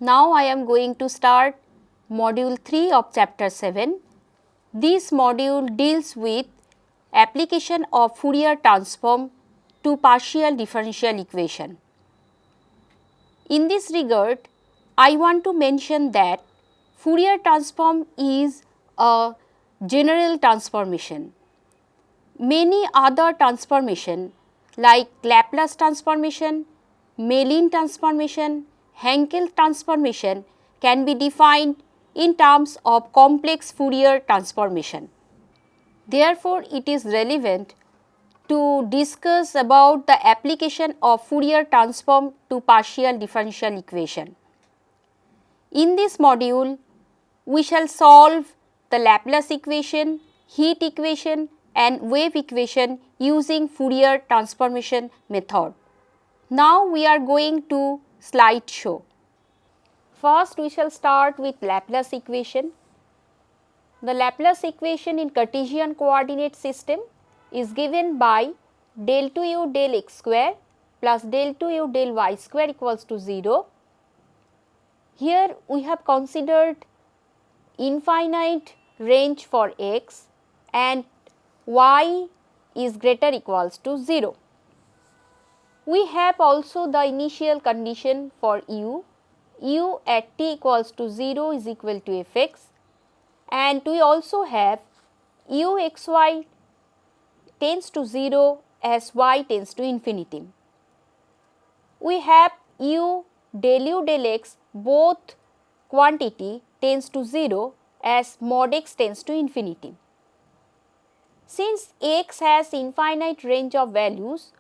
Now I am going to start module 3 of chapter 7. This module deals with application of Fourier transform to partial differential equation. In this regard, I want to mention that Fourier transform is a general transformation. Many other transformation like Laplace transformation, Mellin transformation, Hankel transformation can be defined in terms of complex Fourier transformation. Therefore, it is relevant to discuss about the application of Fourier transform to partial differential equation. In this module, we shall solve the Laplace equation, heat equation and wave equation using Fourier transformation method. Now we are going to slide show. First we shall start with Laplace equation. The Laplace equation in Cartesian coordinate system is given by del 2u del x square plus del 2u del y square equals to 0. Here we have considered infinite range for x and y is greater equals to 0. We have also the initial condition for u at t equals to 0 is equal to fx, and we also have u xy tends to 0 as y tends to infinity. We have u del x both quantity tends to 0 as mod x tends to infinity. Since x has infinite range of values,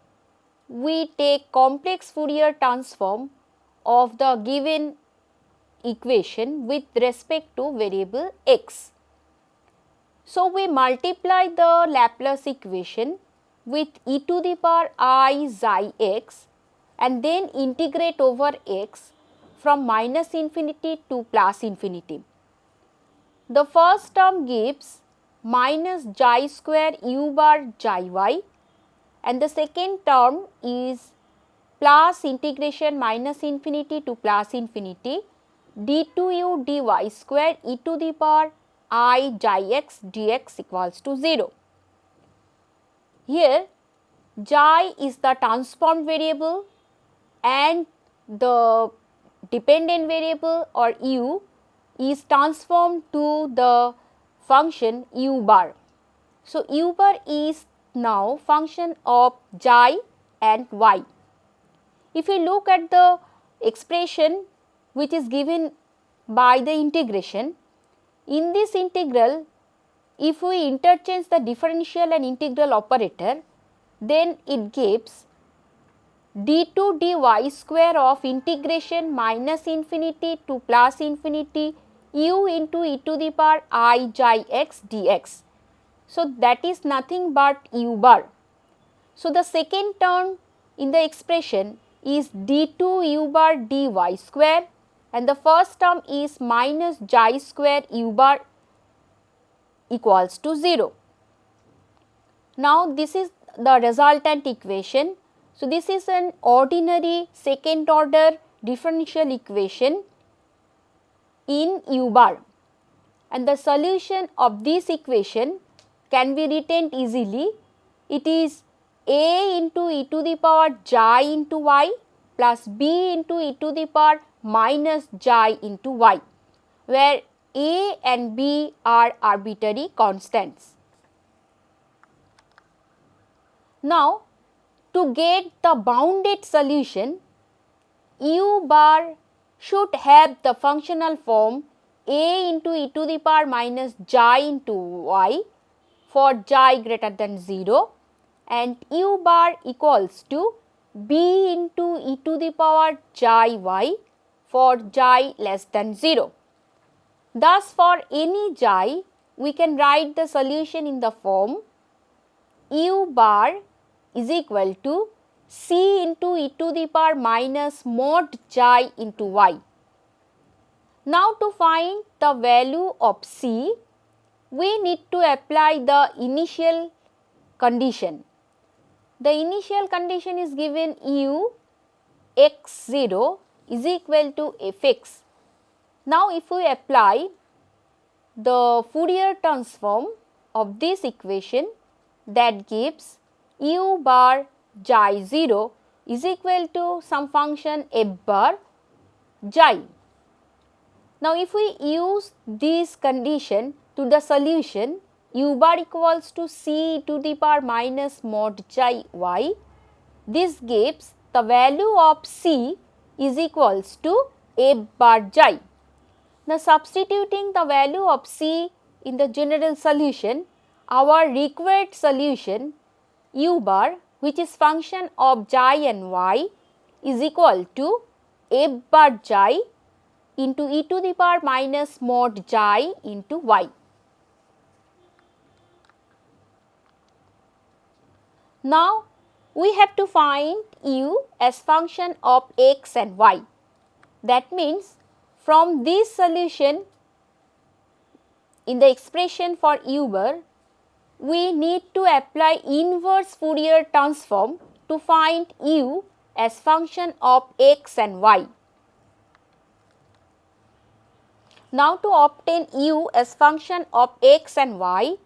we take complex Fourier transform of the given equation with respect to variable x. So, we multiply the Laplace equation with e to the power I xi x and then integrate over x from minus infinity to plus infinity. The first term gives minus xi square u bar xi y and the second term is plus integration minus infinity to plus infinity d2u dy square e to the power I xi x dx equals to 0. Here xi is the transformed variable and the dependent variable or u is transformed to the function u bar. So, u bar is now function of xi and y. If we look at the expression which is given by the integration, in this integral if we interchange the differential and integral operator, then it gives d2 dy square of integration minus infinity to plus infinity u into e to the power I xi x dx. So, that is nothing but u bar. So, the second term in the expression is d2 u bar dy square and the first term is minus xi square u bar equals to 0. Now, this is the resultant equation. So, this is an ordinary second order differential equation in u bar and the solution of this equation can be written easily. It is a into e to the power xi into y plus b into e to the power minus xi into y, where a and b are arbitrary constants. Now, to get the bounded solution, u bar should have the functional form a into e to the power minus xi into y for xi greater than 0 and u bar equals to b into e to the power xi y for xi less than 0. Thus, for any xi, we can write the solution in the form u bar is equal to c into e to the power minus mod xi into y. Now, to find the value of c, we need to apply the initial condition. The initial condition is given u x0 is equal to fx Now, if we apply the Fourier transform of this equation, that gives u bar xi 0 is equal to some function f bar xi. Now, if we use this condition to the solution, u bar equals to c to the power minus mod xi y, this gives the value of c is equals to f bar xi. Now, substituting the value of c in the general solution, our required solution u bar, which is function of xi and y, is equal to f bar xi into e to the power minus mod xi into y. Now, we have to find u as function of x and y. That means, from this solution in the expression for u bar, we need to apply inverse Fourier transform to find u as function of x and y. Now, to obtain u as function of x and y,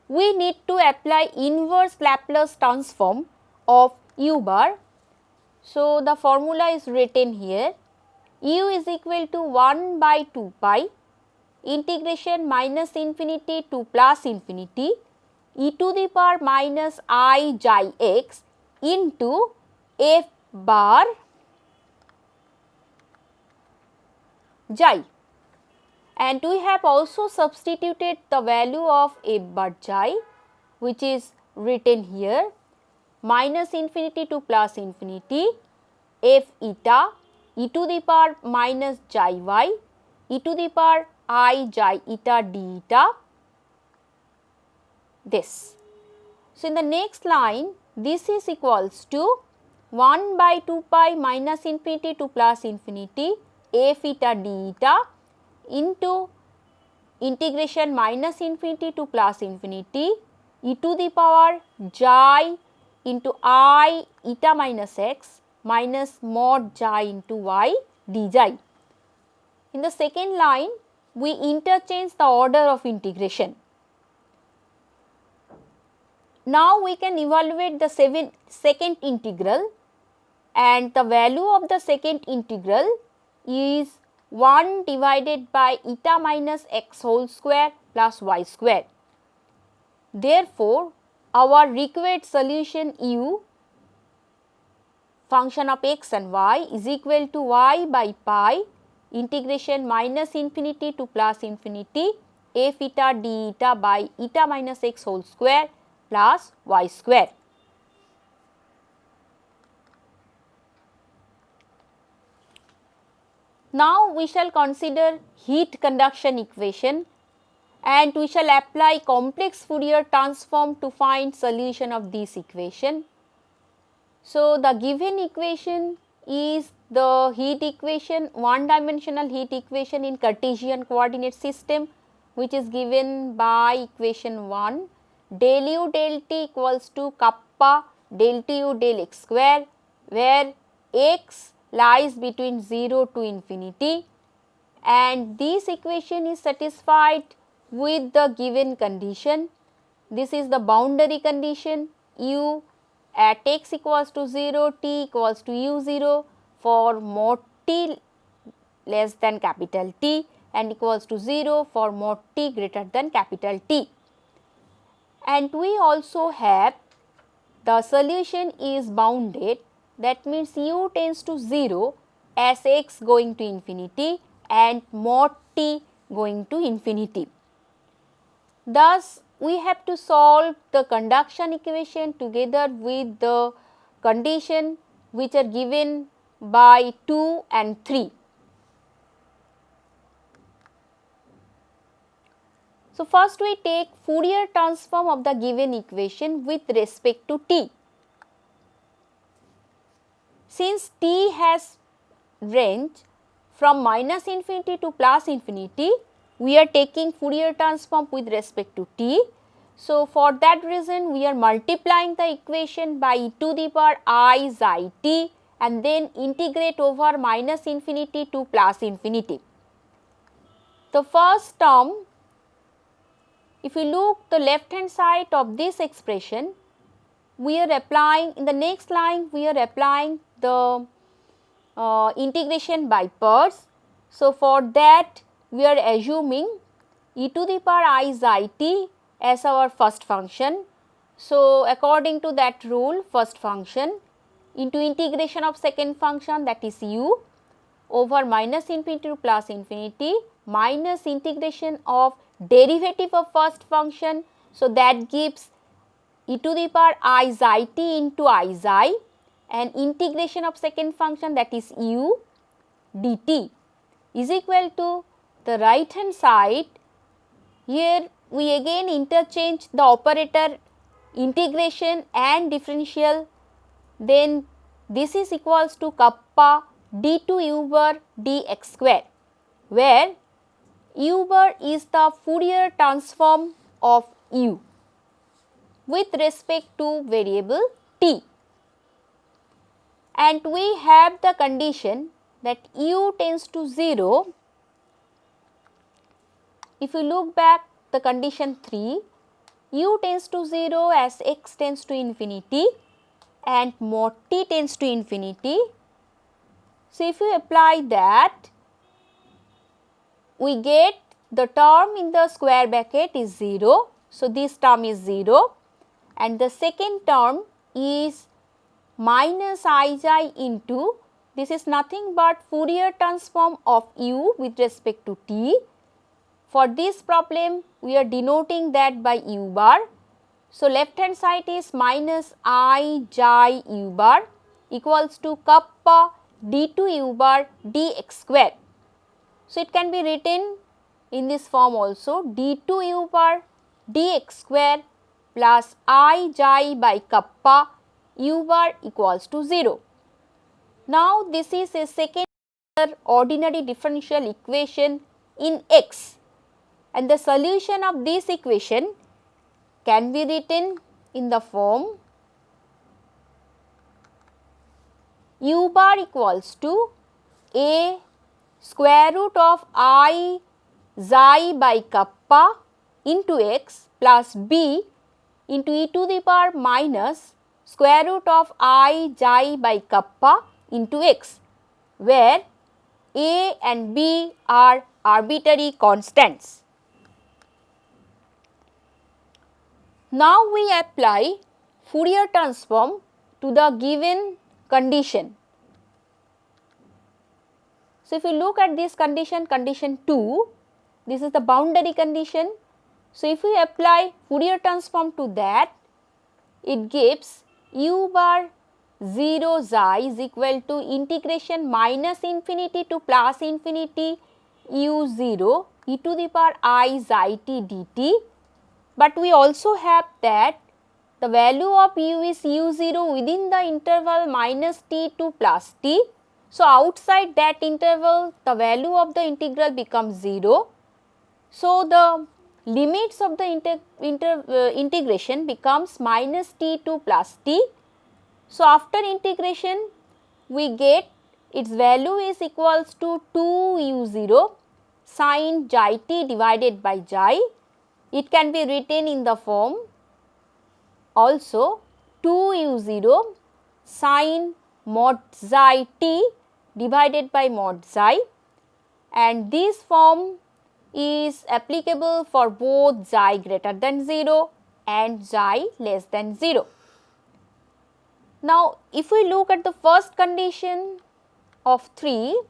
we need to apply inverse Laplace transform of u bar. So, the formula is written here, u is equal to 1 by 2 pi integration minus infinity to plus infinity e to the power minus I xi x into f bar xi, and we have also substituted the value of f bar xi, which is written here, minus infinity to plus infinity f eta e to the power minus xi y e to the power I xi eta d eta, this. So, in the next line, this is equals to 1 by 2 pi minus infinity to plus infinity f eta d eta into integration minus infinity to plus infinity e to the power xi into I eta minus x minus mod xi into y d xi. In the second line, we interchange the order of integration. Now, we can evaluate the second integral, and the value of the second integral is 1 divided by eta minus x whole square plus y square. Therefore, our required solution u function of x and y is equal to y by pi integration minus infinity to plus infinity f eta d eta by eta minus x whole square plus y square. Now, we shall consider heat conduction equation, and we shall apply complex Fourier transform to find solution of this equation. So, the given equation is the heat equation, one dimensional heat equation in Cartesian coordinate system, which is given by equation 1, del u del t equals to kappa del t u del x square, where x lies between 0 to infinity, and this equation is satisfied with the given condition. This is the boundary condition, u at x equals to 0, t equals to u 0 for mod t less than capital T and equals to 0 for mod t greater than capital T. And we also have the solution is bounded, that means u tends to 0 as x going to infinity and mod t going to infinity. Thus, we have to solve the conduction equation together with the condition which are given by 2 and 3. So, first we take Fourier transform of the given equation with respect to t. Since t has range from minus infinity to plus infinity, we are taking Fourier transform with respect to t. So, for that reason we are multiplying the equation by e to the power I xi t and then integrate over minus infinity to plus infinity. the first term, if you look the left hand side of this expression, we are applying in the next line, we are applying the integration by parts. So, for that we are assuming e to the power I xi t as our first function. So, according to that rule, first function into integration of second function, that is u, over minus infinity to plus infinity, minus integration of derivative of first function. So, that gives e to the power I xi t into I xi, and integration of second function, that is u dt, is equal to the right hand side. Here we again interchange the operator integration and differential, then this is equals to kappa d2 u bar dx square, where u bar is the Fourier transform of u with respect to variable t, and we have the condition that u tends to 0. If you look back the condition 3, u tends to 0 as x tends to infinity and mod t tends to infinity. So, if you apply that, we get the term in the square bracket is 0. So, this term is 0, and the second term is minus I xi into, this is nothing but Fourier transform of u with respect to t. For this problem, we are denoting that by u bar. So, left hand side is minus I xi u bar equals to kappa d2 u bar dx square. So, it can be written in this form also, d2 u bar dx square plus I xi by kappa u bar equals to 0. Now, this is a second ordinary differential equation in x, and the solution of this equation can be written in the form u bar equals to a square root of I xi by kappa into x plus b into e to the power minus square root of I xi by kappa into x, where a and b are arbitrary constants. Now, we apply Fourier transform to the given condition. So, if you look at this condition, condition 2, this is the boundary condition. So, if we apply Fourier transform to that, it gives u bar 0 xi is equal to integration minus infinity to plus infinity u 0 e to the power I xi t dt. But we also have that the value of u is u0 within the interval minus t to plus t. So, outside that interval the value of the integral becomes 0. So, the limits of the integration becomes minus t to plus t. So, after integration we get its value is equals to 2 u0 sin xi t divided by xi. It can be written in the form also 2 u0 sin mod xi t divided by mod xi, and this form is applicable for both xi greater than 0 and xi less than 0. Now, if we look at the first condition of 3,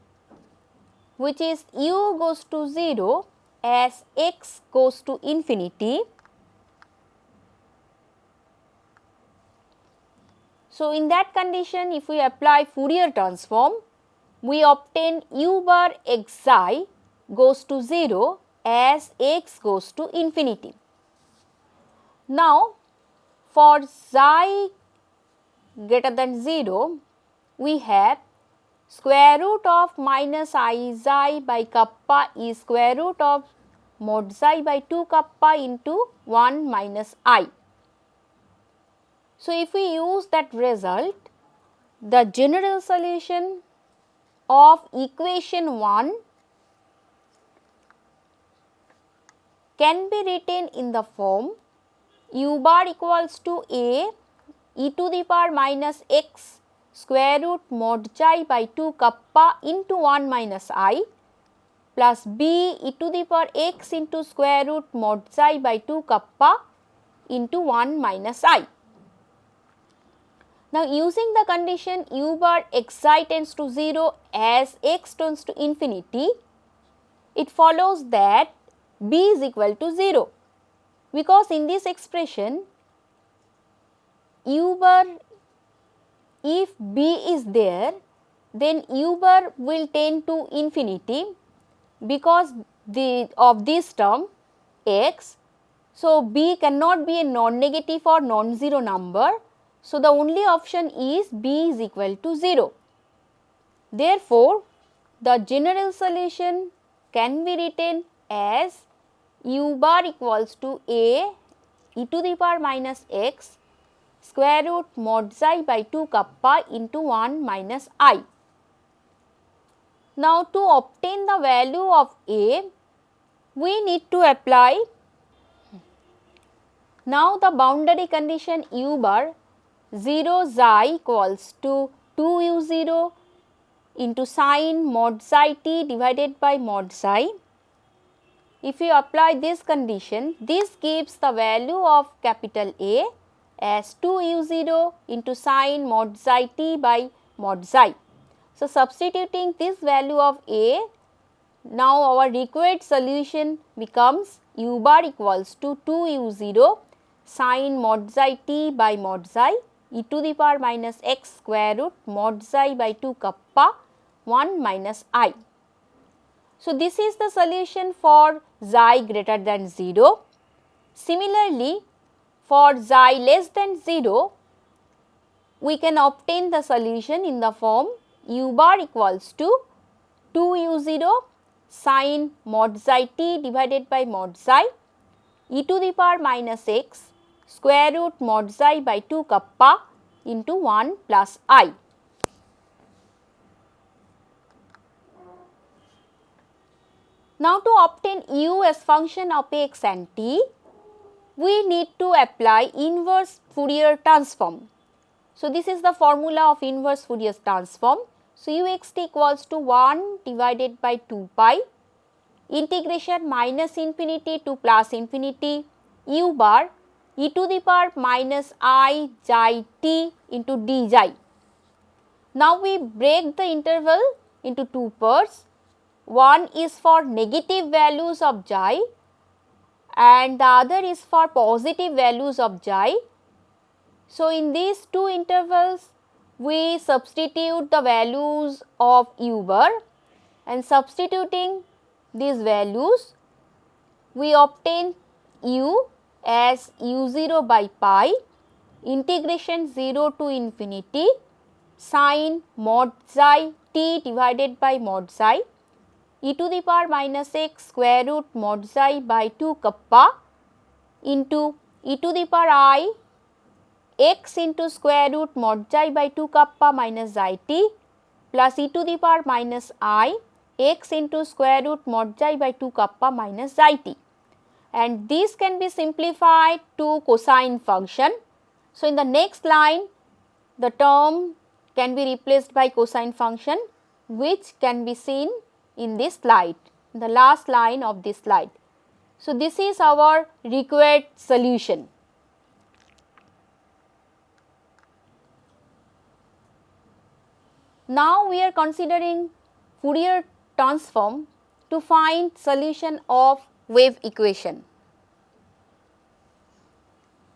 which is u goes to 0 as x goes to infinity. So, in that condition, if we apply Fourier transform, we obtain u bar xi goes to 0 as x goes to infinity. Now, for xi greater than 0, we have square root of minus I xi by kappa is square root of mod xi by 2 kappa into 1 minus I. So, if we use that result, the general solution of equation 1 can be written in the form u bar equals to a e to the power minus x square root mod chi by 2 kappa into 1 minus I plus b e to the power x into square root mod chi by 2 kappa into 1 minus I. Now, using the condition u bar xi tends to 0 as x tends to infinity, it follows that b is equal to 0, because in this expression u bar, if b is there, then u bar will tend to infinity because of this term x. So, b cannot be a non-negative or non-zero number. So, the only option is b is equal to 0. Therefore, the general solution can be written as u bar equals to a e to the power minus x square root mod xi by 2 kappa into 1 minus I. Now, to obtain the value of a, we need to apply now the boundary condition u bar 0 xi equals to 2 u 0 into sine mod xi t divided by mod xi. If you apply this condition, this gives the value of capital A as 2 u 0 into sine mod xi t by mod xi. So, substituting this value of A, now our required solution becomes u bar equals to 2 u 0 sine mod xi t by mod xi e to the power minus x square root mod xi by 2 kappa 1 minus I. So, this is the solution for xi greater than 0. Similarly, for xi less than 0, we can obtain the solution in the form u bar equals to 2 u 0 sine mod xi t divided by mod xi e to the power minus x square root mod xi by 2 kappa into 1 plus I. Now, to obtain u as function of x and t, we need to apply inverse Fourier transform. So, this is the formula of inverse Fourier transform. So, u x t equals to 1 divided by 2 pi integration minus infinity to plus infinity u bar e to the power minus I xi t into d xi. Now, we break the interval into two parts. One is for negative values of xi and the other is for positive values of xi. So, in these two intervals, we substitute the values of u bar, and substituting these values, we obtain u as u 0 by pi integration 0 to infinity sine mod xi t divided by mod xi e to the power minus x square root mod xi by 2 kappa into e to the power I x into square root mod xi by 2 kappa minus xi t plus e to the power minus I x into square root mod xi by 2 kappa minus xi t, and this can be simplified to cosine function. So, in the next line, the term can be replaced by cosine function, which can be seen in this slide, in the last line of this slide. So, this is our required solution. Now, we are considering Fourier transform to find solution of wave equation.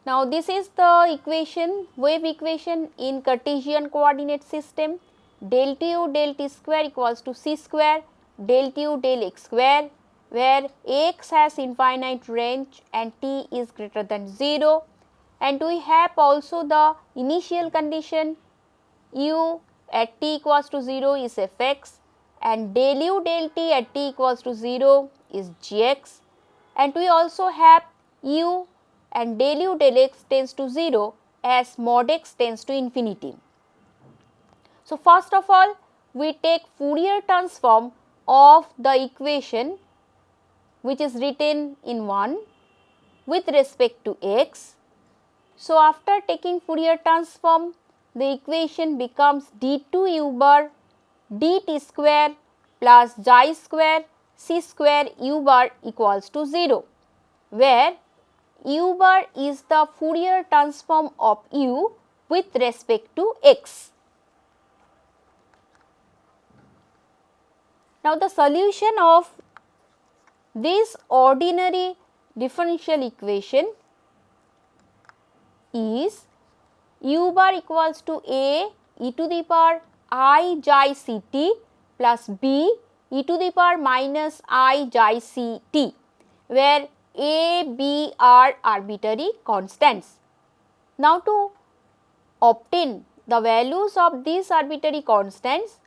Now, this is the equation, wave equation in Cartesian coordinate system. Del t u del t square equals to c square del t u del x square, where x has infinite range and t is greater than 0, and we have also the initial condition u at t equals to 0 is f x and del u del t at t equals to 0 is g x, and we also have u and del u del x tends to 0 as mod x tends to infinity. So, first of all, we take Fourier transform of the equation which is written in 1 with respect to x. So, after taking Fourier transform, the equation becomes d2 u bar dt square plus xi square c square u bar equals to 0, where u bar is the Fourier transform of u with respect to x. Now, the solution of this ordinary differential equation is u bar equals to a e to the power I xi c t plus b e to the power minus I xi c t, where a, b are arbitrary constants. Now, to obtain the values of these arbitrary constants,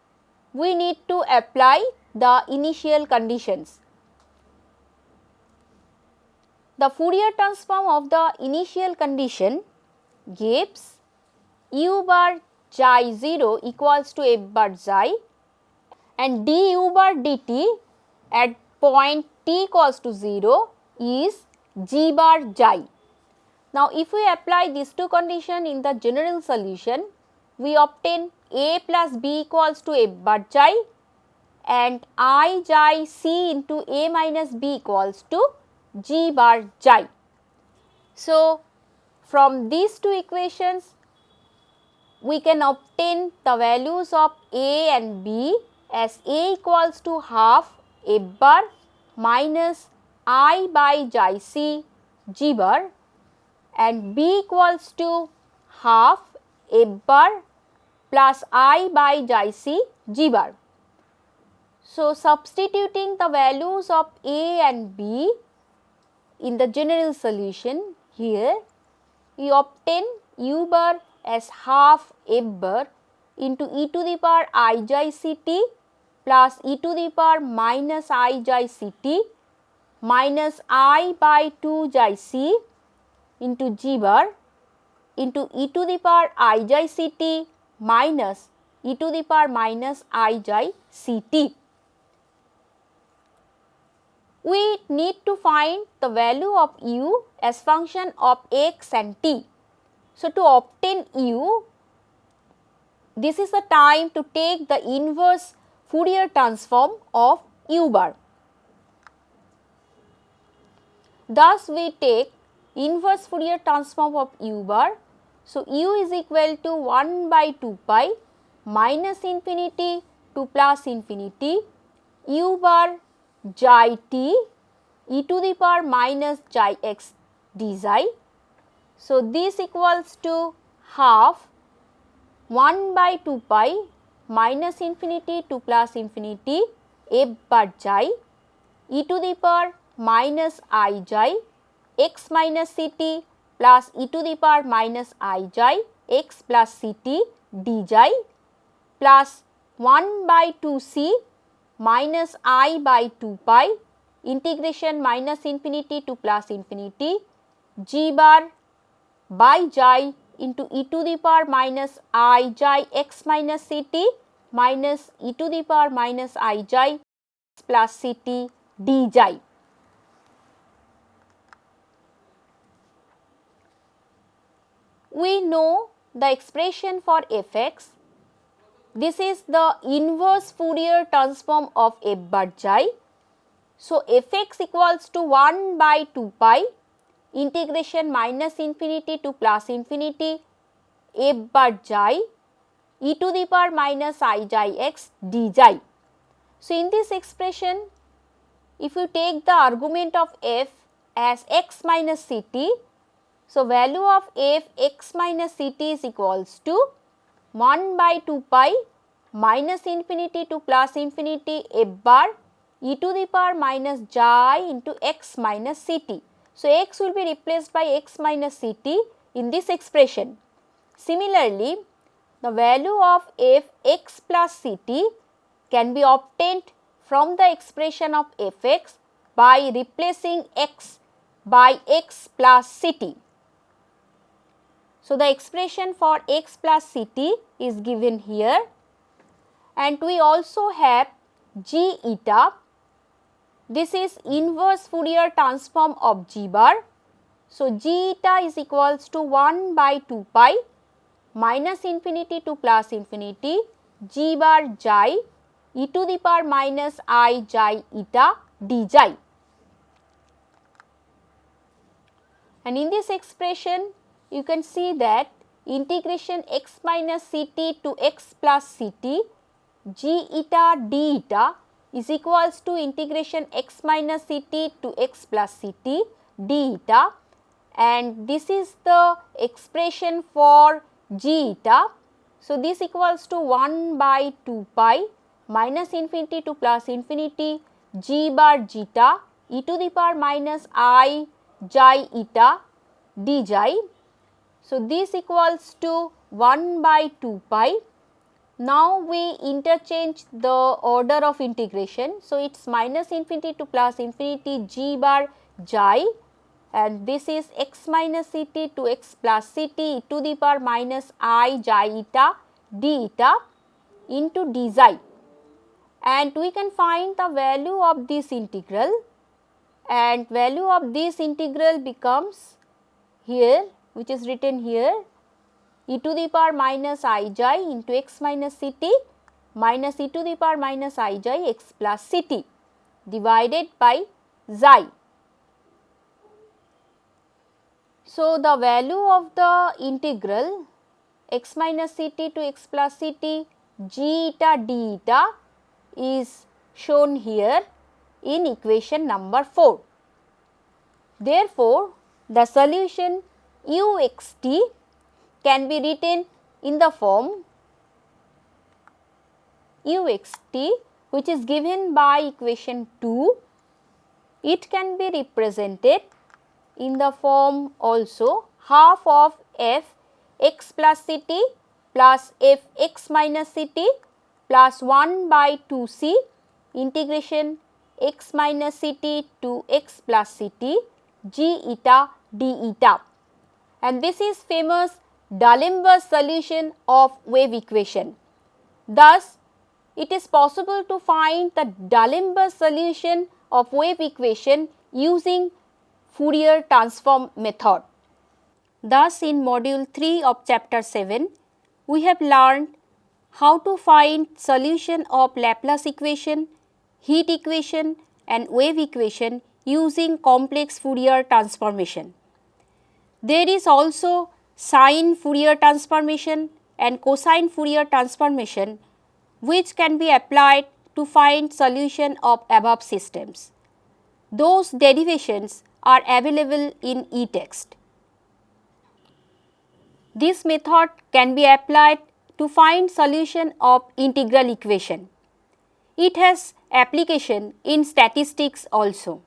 we need to apply the initial conditions. The Fourier transform of the initial condition gives u bar xi 0 equals to f bar xi and du bar dt at point t equals to 0 is g bar xi. Now, if we apply these two conditions in the general solution, we obtain a plus b equals to f bar xi and I xi c into a minus b equals to g bar xi. So, from these two equations, we can obtain the values of a and b as a equals to half f bar minus I by xi c g bar and b equals to half f bar plus I by xi c g bar. So, substituting the values of a and b in the general solution, here we obtain u bar as half f bar into e to the power I xi c t plus e to the power minus I xi c t minus I by 2 xi c into g bar into e to the power I xi c t minus e to the power minus I xi c t. We need to find the value of u as function of x and t. So, to obtain u, this is the time to take the inverse Fourier transform of u bar. Thus, we take inverse Fourier transform of u bar. So, u is equal to 1 by 2 pi minus infinity to plus infinity u bar xi t e to the power minus xi x d xi. So, this equals to half 1 by 2 pi minus infinity to plus infinity f bar xi e to the power minus I xi x minus c t plus e to the power minus I xi x plus c t d xi plus 1 by 2 c minus I by 2 pi integration minus infinity to plus infinity g bar by xi into e to the power minus I xi x minus c t minus e to the power minus I xi plus c t d xi. We know the expression for f x. This is the inverse Fourier transform of f bar xi. So, f x equals to 1 by 2 pi integration minus infinity to plus infinity f bar xi e to the power minus I xi x d xi. So, in this expression, if you take the argument of f as x minus c t, so value of f x minus c t is equals to 1 by 2 pi minus infinity to plus infinity f bar e to the power minus xi into x minus c t. So, x will be replaced by x minus c t in this expression. Similarly, the value of f x plus c t can be obtained from the expression of f x by replacing x by x plus c t. So, the expression for x plus c t is given here, and we also have g eta this is inverse Fourier transform of G bar. So, G eta is equals to 1 by 2 pi minus infinity to plus infinity G bar xi e to the power minus I xi eta d xi. And in this expression you can see that integration x minus ct to x plus ct g eta d eta is equals to integration x minus ct to x plus ct d eta, and this is the expression for g eta. So, this equals to 1 by 2 pi minus infinity to plus infinity g bar zeta e to the power minus I xi eta d xi. So, this equals to 1 by 2 pi. Now, we interchange the order of integration. So, it is minus infinity to plus infinity g bar xi, and this is x minus ct to x plus ct e to the power minus I xi eta d eta into d xi, and we can find the value of this integral, and value of this integral becomes here, which is written here, e to the power minus I xi into x minus ct minus e to the power minus I xi x plus ct divided by xi. So, the value of the integral x minus ct to x plus ct g eta d eta is shown here in equation number 4. Therefore, the solution u x t can be written in the form u x t, which is given by equation 2. It can be represented in the form also half of f x plus ct plus f x minus ct plus 1 by 2 c integration x minus ct to x plus ct g eta d eta, and this is famous D'Alembert solution of wave equation. Thus, it is possible to find the D'Alembert solution of wave equation using Fourier transform method. Thus, in module 3 of chapter 7, we have learned how to find solution of Laplace equation, heat equation and wave equation using complex Fourier transformation. There is also sine Fourier transformation and cosine Fourier transformation which can be applied to find solution of above systems. Those derivations are available in e-text. This method can be applied to find solution of integral equation. It has application in statistics also.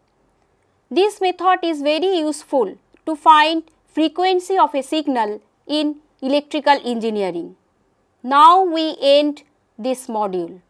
This method is very useful to find frequency of a signal in electrical engineering. Now we end this module.